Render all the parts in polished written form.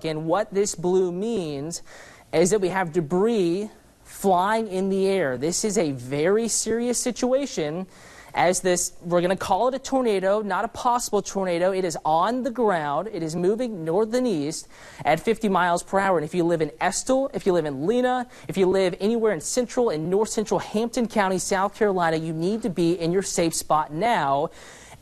and what this blue means is that we have debris flying in the air. This is a very serious situation, as this, we're going to call it a tornado, not a possible tornado. It is on the ground. It is moving north and east at 50 miles per hour. And if you live in Estill, if you live in Lena, if you live anywhere in central and north central Hampton County, South Carolina, you need to be in your safe spot now.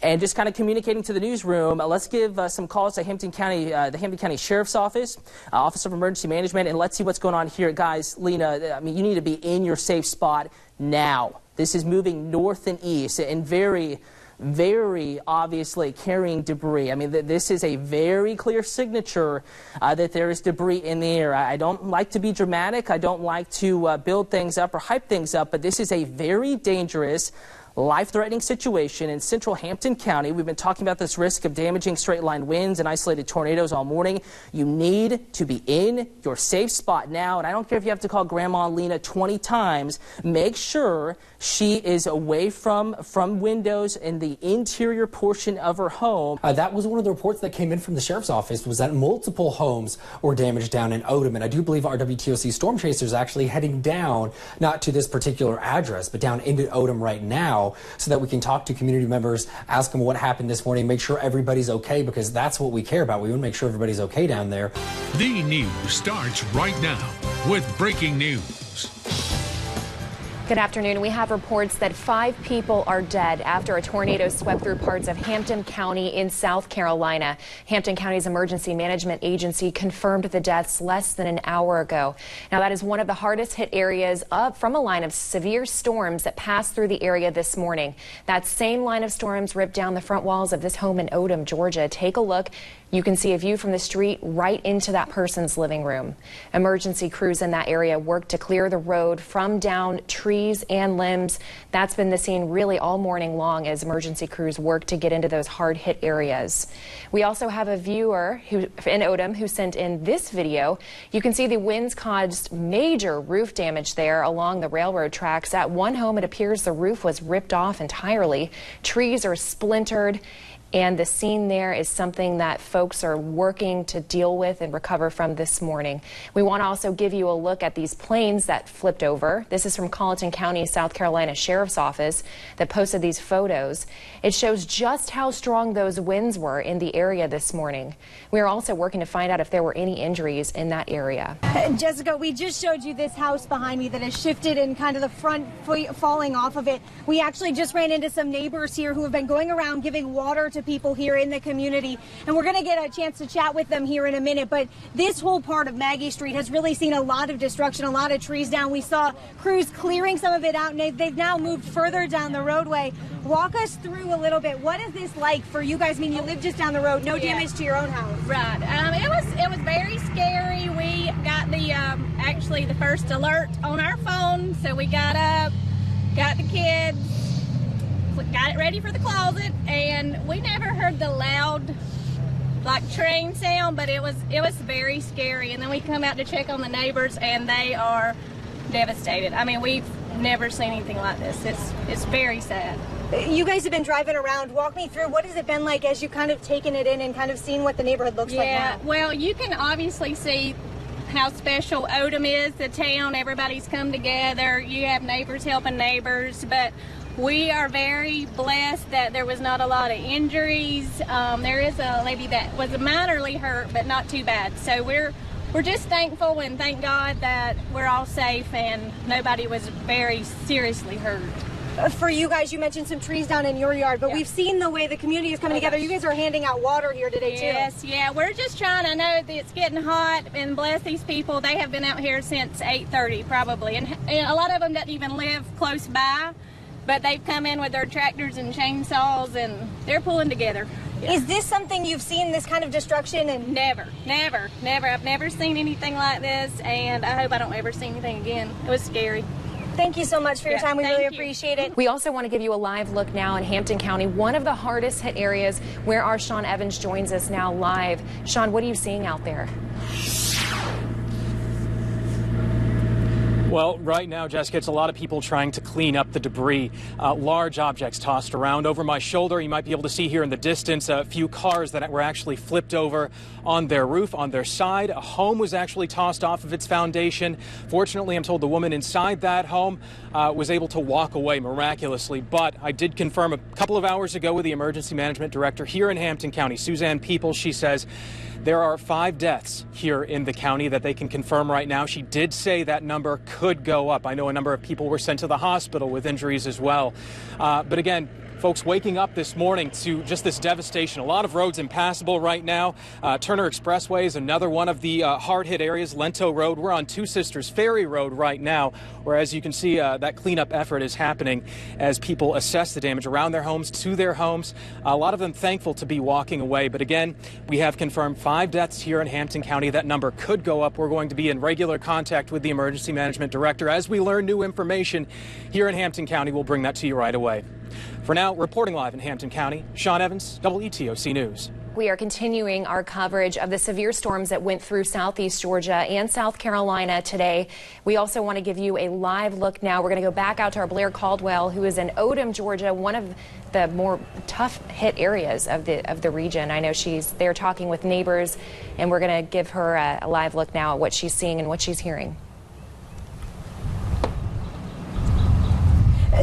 And just kind of communicating to the newsroom, let's give some calls to the Hampton County Sheriff's Office, Office of Emergency Management, and let's see what's going on here. Guys, Lena, I mean, you need to be in your safe spot now. This is moving north and east and very, very obviously carrying debris. I mean, this is a very clear signature that there is debris in the air. I don't like to be dramatic. I don't like to build things up or hype things up, but this is a very dangerous, life-threatening situation in central Hampton County. We've been talking about this risk of damaging straight-line winds and isolated tornadoes all morning. You need to be in your safe spot now, and I don't care if you have to call Grandma Lena 20 times. Make sure she is away from windows in the interior portion of her home. That was one of the reports that came in from the sheriff's office, was that multiple homes were damaged down in Odom, and I do believe our WTOC storm chasers actually heading down, not to this particular address, but down into Odom right now, so that we can talk to community members, ask them what happened this morning, make sure everybody's okay, because that's what we care about. We want to make sure everybody's okay down there. The news starts right now with breaking news. Good afternoon. We have reports that 5 people are dead after a tornado swept through parts of Hampton County in South Carolina. Hampton County's emergency management agency confirmed the deaths less than an hour ago. Now, that is one of the hardest hit areas from a line of severe storms that passed through the area this morning. That same line of storms ripped down the front walls of this home in Odom, Georgia. Take a look. You can see a view from the street right into that person's living room. Emergency crews in that area worked to clear the road from down trees and limbs. That's been the scene really all morning long as emergency crews work to get into those hard hit areas. We also have a viewer in Odom who sent in this video. You can see the winds caused major roof damage there along the railroad tracks. At one home, it appears the roof was ripped off entirely. Trees are splintered. And the scene there is something that folks are working to deal with and recover from this morning. We want to also give you a look at these planes that flipped over. This is from Colleton County, South Carolina Sheriff's Office that posted these photos. It shows just how strong those winds were in the area this morning. We are also working to find out if there were any injuries in that area. Jessica, we just showed you this house behind me that has shifted and kind of the front falling off of it. We actually just ran into some neighbors here who have been going around giving water to people here in the community, and we're going to get a chance to chat with them here in a minute. But this whole part of Maggie Street has really seen a lot of destruction, a lot of trees down. We saw crews clearing some of it out, and they've now moved further down the roadway. Walk us through a little bit. What is this like for you guys? I mean, you live just down the road, no damage to your own house. Right. It was very scary. We got actually the first alert on our phone, so we got up, got the kids, got it ready for the closet, and we never heard the loud train sound, but it was very scary. And then we come out to check on the neighbors, and they are devastated. I mean, we've never seen anything like this. It's very sad. You guys have been driving around. Walk me through, what has it been like as you kind of taken it in and kind of seen what the neighborhood looks like now? Yeah, well, you can obviously see how special Odom is, the town. Everybody's come together. You have neighbors helping neighbors, but we are very blessed that there was not a lot of injuries. There is a lady that was minorly hurt, but not too bad. So we're just thankful and thank God that we're all safe and nobody was very seriously hurt. For you guys, you mentioned some trees down in your yard, but we've seen the way the community is coming together. You guys are handing out water here today, too. Yes, yeah. We're just trying to know that it's getting hot, and bless these people. They have been out here since 8:30 probably, and a lot of them don't even live close by, but they've come in with their tractors and chainsaws, and they're pulling together. Yeah. Is this something you've seen, this kind of destruction? And Never. I've never seen anything like this, and I hope I don't ever see anything again. It was scary. Thank you so much for your time. We really appreciate it. We also want to give you a live look now in Hampton County, one of the hardest hit areas, where our Sean Evans joins us now live. Sean, what are you seeing out there? Well, right now, Jessica, it's a lot of people trying to clean up the debris. Large objects tossed around. Over my shoulder, you might be able to see here in the distance a few cars that were actually flipped over on their roof, on their side. A home was actually tossed off of its foundation. Fortunately, I'm told the woman inside that home was able to walk away miraculously. But I did confirm a couple of hours ago with the emergency management director here in Hampton County, Suzanne Peoples. She says there are 5 deaths here in the county that they can confirm right now. She did say that number could go up. I know a number of people were sent to the hospital with injuries as well. But again, folks waking up this morning to just this devastation. A lot of roads impassable right now. Turner Expressway is another one of the hard-hit areas. Lento Road. We're on Two Sisters Ferry Road right now, where, as you can see, that cleanup effort is happening as people assess the damage around their homes, to their homes. A lot of them thankful to be walking away. But again, we have confirmed 5 deaths here in Hampton County. That number could go up. We're going to be in regular contact with the emergency management director. As we learn new information here in Hampton County, we'll bring that to you right away. For now, reporting live in Hampton County, Sean Evans, WTOC News. We are continuing our coverage of the severe storms that went through southeast Georgia and South Carolina today. We also want to give you a live look now. We're going to go back out to our Blair Caldwell, who is in Odom, Georgia, one of the more tough hit areas of the region. I know she's there talking with neighbors, and we're going to give her a live look now at what she's seeing and what she's hearing.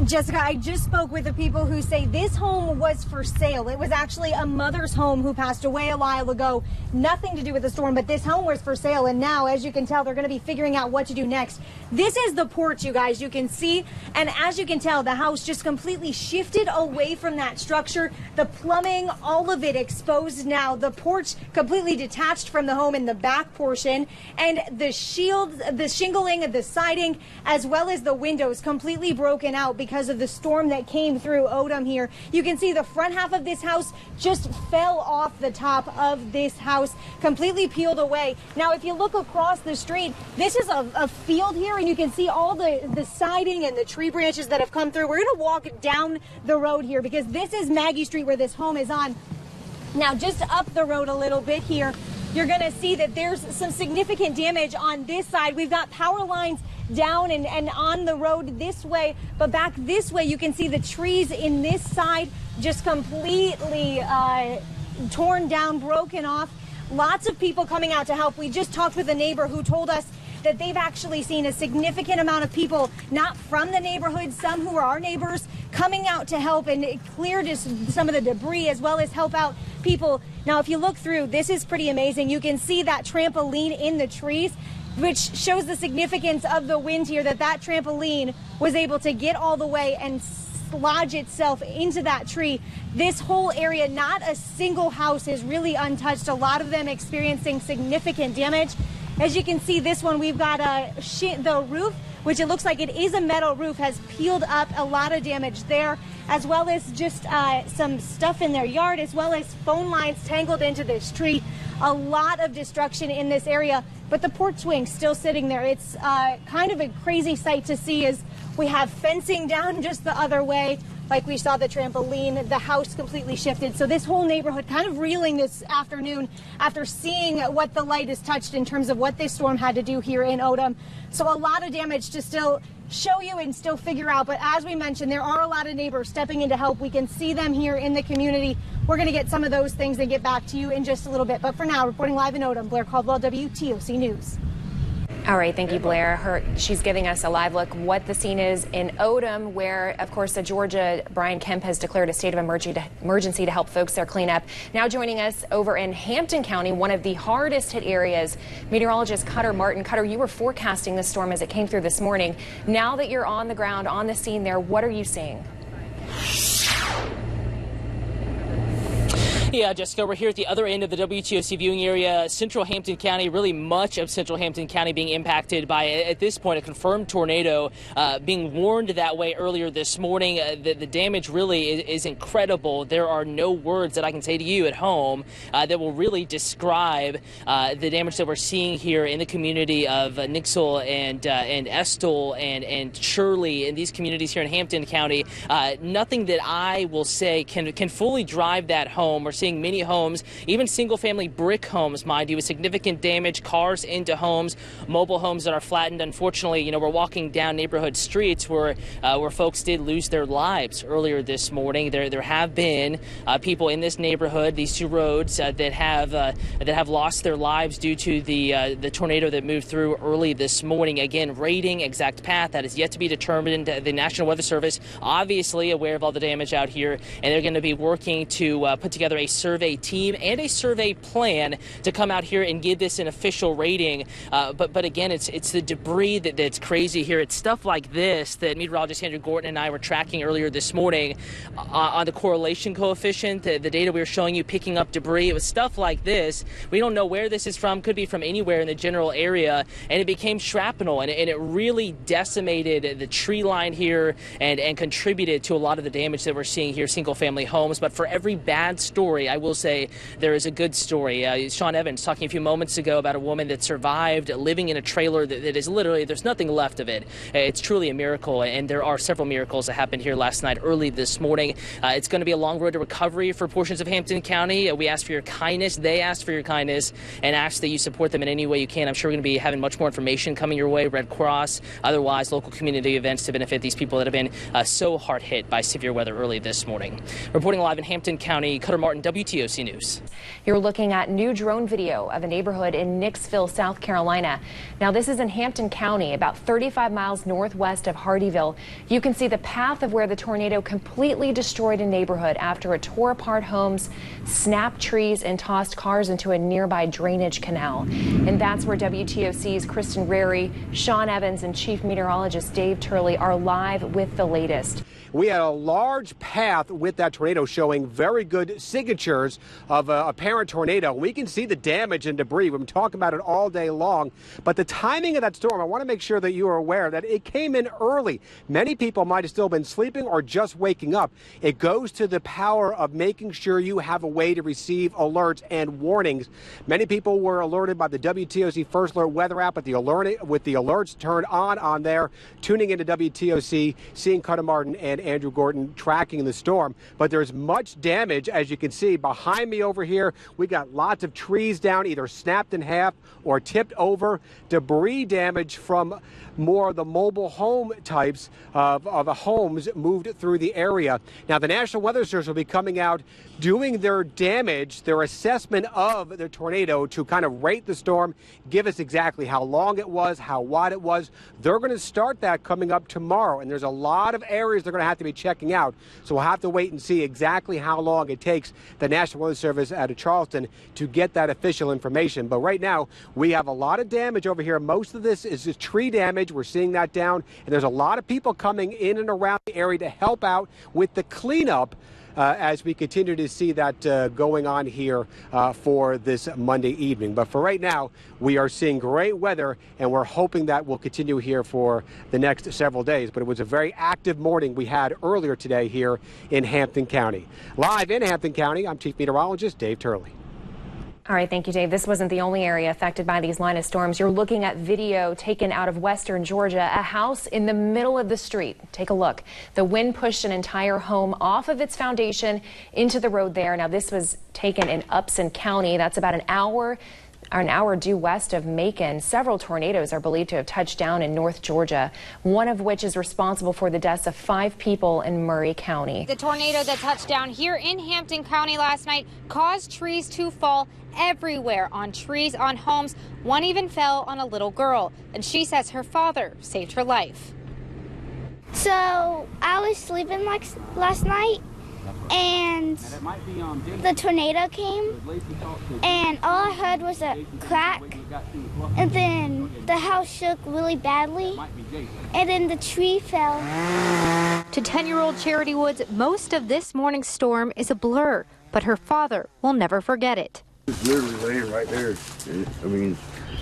Jessica, I just spoke with the people who say this home was for sale. It was actually a mother's home who passed away a while ago. Nothing to do with the storm, but this home was for sale. And now, as you can tell, they're going to be figuring out what to do next. This is the porch, you guys, you can see. And as you can tell, the house just completely shifted away from that structure. The plumbing, all of it exposed now. The porch completely detached from the home in the back portion. And the shields, the shingling of the siding, as well as the windows completely broken out because of the storm that came through Odom here. You can see the front half of this house just fell off the top of this house, completely peeled away. Now, if you look across the street, this is a field here, and you can see all the siding and the tree branches that have come through. We're going to walk down the road here because this is Maggie Street where this home is on. Now, just up the road a little bit here, you're going to see that there's some significant damage on this side. We've got power lines down and on the road this way, but back this way you can see the trees in this side just completely torn down, broken off. Lots of people coming out to help. We just talked with a neighbor who told us that they've actually seen a significant amount of people, not from the neighborhood, some who are our neighbors, coming out to help and clear just some of the debris as well as help out people. Now, if you look through, this is pretty amazing. You can see that trampoline in the trees, which shows the significance of the wind here, that trampoline was able to get all the way and lodge itself into that tree. This whole area, not a single house is really untouched. A lot of them experiencing significant damage. As you can see, this one, we've got the roof, which it looks like it is a metal roof, has peeled up. A lot of damage there, as well as just some stuff in their yard, as well as phone lines tangled into this tree. A lot of destruction in this area, but the porch swing still sitting there. It's kind of a crazy sight to see as we have fencing down just the other way. Like we saw the trampoline, the house completely shifted. So this whole neighborhood kind of reeling this afternoon after seeing what the light has touched in terms of what this storm had to do here in Odom. So a lot of damage to still show you and still figure out. But as we mentioned, there are a lot of neighbors stepping in to help. We can see them here in the community. We're going to get some of those things and get back to you in just a little bit. But for now, reporting live in Odom, Blair Caldwell, WTOC News. All right, thank you, Blair. She's giving us a live look what the scene is in Odom, where, of course, Georgia, Brian Kemp has declared a state of emergency to help folks there clean up. Now joining us over in Hampton County, one of the hardest hit areas, meteorologist Cutter Martin. Cutter, you were forecasting this storm as it came through this morning. Now that you're on the ground, on the scene there, what are you seeing? Yeah, Jessica, we're here at the other end of the WTOC viewing area, central Hampton County, really much of central Hampton County being impacted by, at this point, a confirmed tornado, being warned that way earlier this morning. The damage really is incredible. There are no words that I can say to you at home that will really describe the damage that we're seeing here in the community of Nixle and Estill and Shirley, in these communities here in Hampton County. Nothing that I will say can fully drive that home or seeing many homes, even single-family brick homes, mind you, with significant damage, cars into homes, mobile homes that are flattened. Unfortunately, we're walking down neighborhood streets where folks did lose their lives earlier this morning. There have been people in this neighborhood, these two roads, that have lost their lives due to the tornado that moved through early this morning. Again, rating exact path that is yet to be determined. The National Weather Service obviously aware of all the damage out here, and they're going to be working to put together a survey team and a survey plan to come out here and give this an official rating. But again, it's the debris that's crazy here. It's stuff like this that meteorologist Andrew Gorton and I were tracking earlier this morning on the correlation coefficient, the data we were showing you picking up debris. It was stuff like this. We don't know where this is from. Could be from anywhere in the general area, and it became shrapnel, and it really decimated the tree line here and contributed to a lot of the damage that we're seeing here, single-family homes. But for every bad story, I will say there is a good story. Sean Evans talking a few moments ago about a woman that survived living in a trailer that is literally, there's nothing left of it. It's truly a miracle, and there are several miracles that happened here last night, early this morning. It's going to be a long road to recovery for portions of Hampton County. We ask for your kindness. They asked for your kindness and ask that you support them in any way you can. I'm sure we're going to be having much more information coming your way, Red Cross, otherwise local community events to benefit these people that have been so hard hit by severe weather early this morning. Reporting live in Hampton County, Cutter Martin, WTOC News. You're looking at new drone video of a neighborhood in Nicksville, South Carolina. Now, this is in Hampton County, about 35 miles northwest of Hardeeville. You can see the path of where the tornado completely destroyed a neighborhood after it tore apart homes, snapped trees, and tossed cars into a nearby drainage canal. And that's where WTOC's Kristen Rary, Sean Evans, and Chief Meteorologist Dave Turley are live with the latest. We had a large path with that tornado showing very good signatures of a apparent tornado. We can see the damage and debris. We've been talking about it all day long. But the timing of that storm, I want to make sure that you are aware that it came in early. Many people might have still been sleeping or just waking up. It goes to the power of making sure you have a way to receive alerts and warnings. Many people were alerted by the WTOC First Alert weather app with the alerts turned on there, tuning into WTOC, seeing Cutter Martin and Andrew Gorton tracking the storm. But there's much damage, as you can see behind me over here. We got lots of trees down, either snapped in half or tipped over. Debris damage from more of the mobile home types of homes moved through the area. Now, the National Weather Service will be coming out doing their damage, their assessment of the tornado to kind of rate the storm, give us exactly how long it was, how wide it was. They're going to start that coming up tomorrow, and there's a lot of areas they're going to have to be checking out. So we'll have to wait and see exactly how long it takes the National Weather Service out of Charleston to get that official information. But right now, we have a lot of damage over here. Most of this is just tree damage. We're seeing that down, and there's a lot of people coming in and around the area to help out with the cleanup as we continue to see that going on here for this Monday evening. But for right now, we are seeing great weather, and we're hoping that will continue here for the next several days. But it was a very active morning we had earlier today here in Hampton County. Live in Hampton County, I'm Chief Meteorologist Dave Turley. All right, thank you, Dave. This wasn't the only area affected by these line of storms. You're looking at video taken out of western Georgia, a house in the middle of the street. Take a look. The wind pushed an entire home off of its foundation into the road there. Now, this was taken in Upson County. That's about an hour due west of Macon. Several tornadoes are believed to have touched down in North Georgia, one of which is responsible for the deaths of 5 people in Murray County. The tornado that touched down here in Hampton County last night caused trees to fall everywhere, on trees, on homes. One even fell on a little girl, and she says her father saved her life. So I was sleeping last night, and the tornado came, and all I heard was a crack, and then the house shook really badly, and then the tree fell. To 10-year-old Charity Woods, most of this morning's storm is a blur, but her father will never forget it. It's literally laying right there. I mean,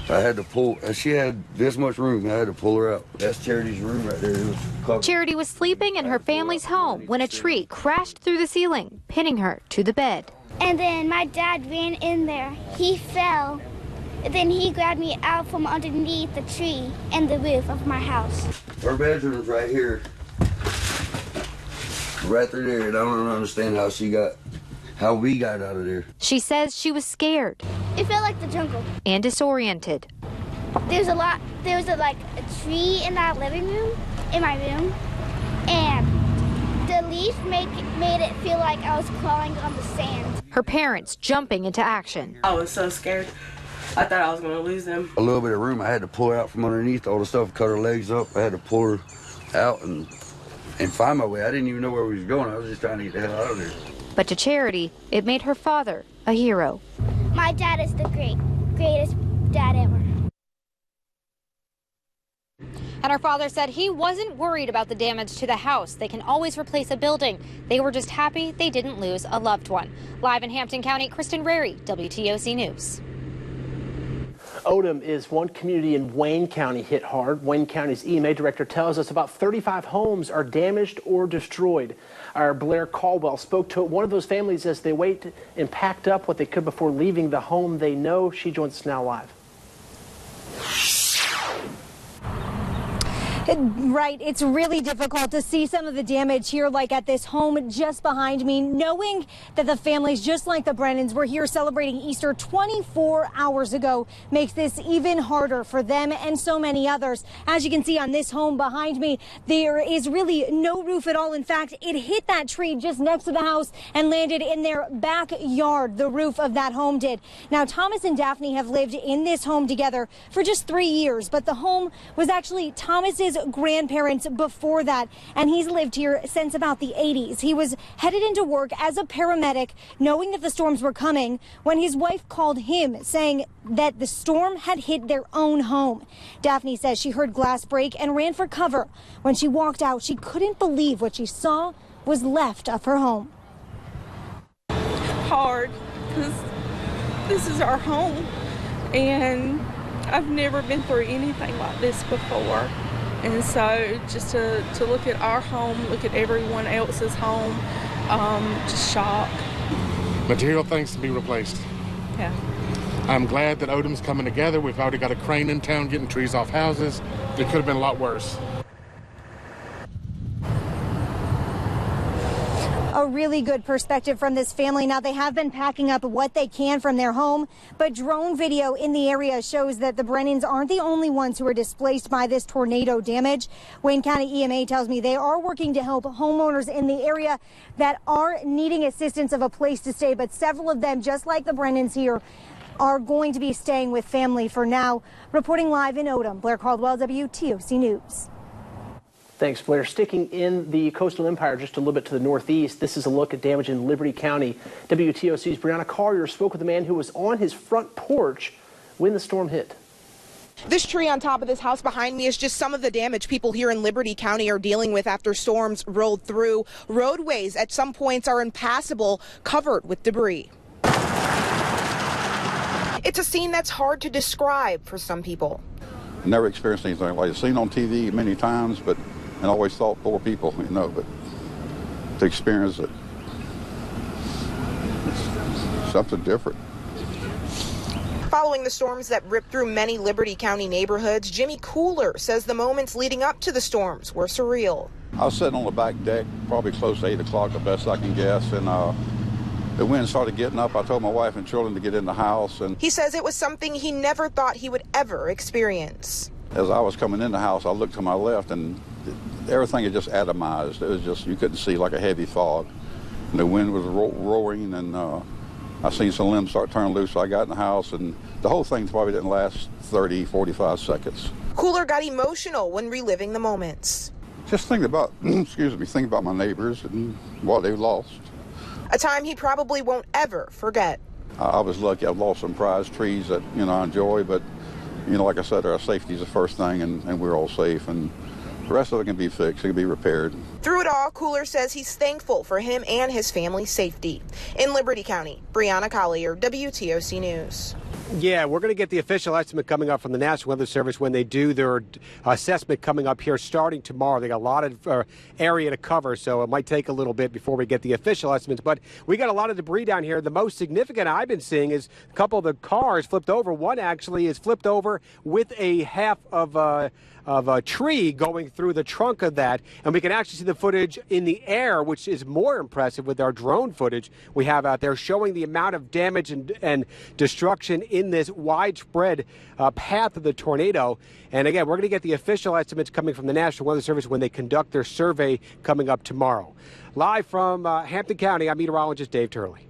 I had to pull. She had this much room. I had to pull her out. That's Charity's room right there. It was covered. Charity was sleeping in her family's home when a tree crashed through the ceiling, pinning her to the bed. And then my dad ran in there. He fell. And then he grabbed me out from underneath the tree and the roof of my house. Her bedroom's right here. Right through there. And I don't understand how she got how we got out of there. She says she was scared. It felt like the jungle. And disoriented. There was a tree in that living room, in my room, and the leaf made it feel like I was crawling on the sand. Her parents jumping into action. I was so scared. I thought I was going to lose them. A little bit of room, I had to pull her out from underneath all the stuff, cut her legs up. I had to pull her out and find my way. I didn't even know where we was going. I was just trying to get the hell out of there. But to Charity, it made her father a hero. My dad is the greatest dad ever. And her father said he wasn't worried about the damage to the house. They can always replace a building. They were just happy they didn't lose a loved one. Live in Hampton County, Kristen Rary, WTOC News. Odom is one community in Wayne County hit hard. Wayne County's EMA director tells us about 35 homes are damaged or destroyed. Our Blair Caldwell spoke to one of those families as they wait and packed up what they could before leaving the home they know. She joins us now live. Right, it's really difficult to see some of the damage here, like at this home just behind me, knowing that the families, just like the Brennans, were here celebrating Easter 24 hours ago, makes this even harder for them and so many others. As you can see on this home behind me, there is really no roof at all. In fact, it hit that tree just next to the house and landed in their backyard. The roof of that home did. Now, Thomas and Daphne have lived in this home together for just 3 years, but the home was actually Thomas's grandparents before that, and he's lived here since about the 80s. He was headed into work as a paramedic, knowing that the storms were coming, when his wife called him saying that the storm had hit their own home. Daphne says she heard glass break and ran for cover. When she walked out, she couldn't believe what she saw was left of her home. Hard, because this is our home, and I've never been through anything like this before. And so just to look at our home, look at everyone else's home, just shock. Material things to be replaced. Yeah. I'm glad that Odom's coming together. We've already got a crane in town getting trees off houses. It could have been a lot worse. A really good perspective from this family. Now, they have been packing up what they can from their home, but drone video in the area shows that the Brennans aren't the only ones who are displaced by this tornado damage. Wayne County EMA tells me they are working to help homeowners in the area that are needing assistance of a place to stay, but several of them, just like the Brennans here, are going to be staying with family for now. Reporting live in Odom, Blair Caldwell, WTOC News. Thanks, Blair. Sticking in the coastal empire just a little bit to the northeast, this is a look at damage in Liberty County. WTOC's Brianna Collier spoke with a man who was on his front porch when the storm hit. This tree on top of this house behind me is just some of the damage people here in Liberty County are dealing with after storms rolled through. Roadways at some points are impassable, covered with debris. It's a scene that's hard to describe for some people. Never experienced anything like it. Seen on TV many times, and always thought poor people, but to experience it, it's something different. Following the storms that ripped through many Liberty County neighborhoods, Jimmy Cooler says the moments leading up to the storms were surreal. I was sitting on the back deck, probably close to 8 o'clock, the best I can guess, and the wind started getting up. I told my wife and children to get in the house. And he says it was something he never thought he would ever experience. As I was coming in the house, I looked to my left, and everything had just atomized. It was just, you couldn't see, like a heavy fog. And the wind was roaring, and I seen some limbs start turning loose. So I got in the house, and the whole thing probably didn't last 30, 45 seconds. Cooler got emotional when reliving the moments. Just thinking about, thinking about my neighbors and what they lost. A time he probably won't ever forget. I was lucky. I've lost some prize trees that, I enjoy, but, like I said, our safety is the first thing, and we're all safe, and the rest of it can be fixed, it can be repaired. Through it all, Cooler says he's thankful for him and his family's safety. In Liberty County, Brianna Collier, WTOC News. Yeah, we're going to get the official estimate coming up from the National Weather Service when they do their assessment coming up here starting tomorrow. They got a lot of area to cover, so it might take a little bit before we get the official estimates. But we got a lot of debris down here. The most significant I've been seeing is a couple of the cars flipped over. One actually is flipped over with a half of a tree going through the trunk of that. And we can actually see the footage in the air, which is more impressive with our drone footage we have out there, showing the amount of damage and destruction in this widespread path of the tornado. And again, we're going to get the official estimates coming from the National Weather Service when they conduct their survey coming up tomorrow. Live from Hampton County, I'm meteorologist Dave Turley.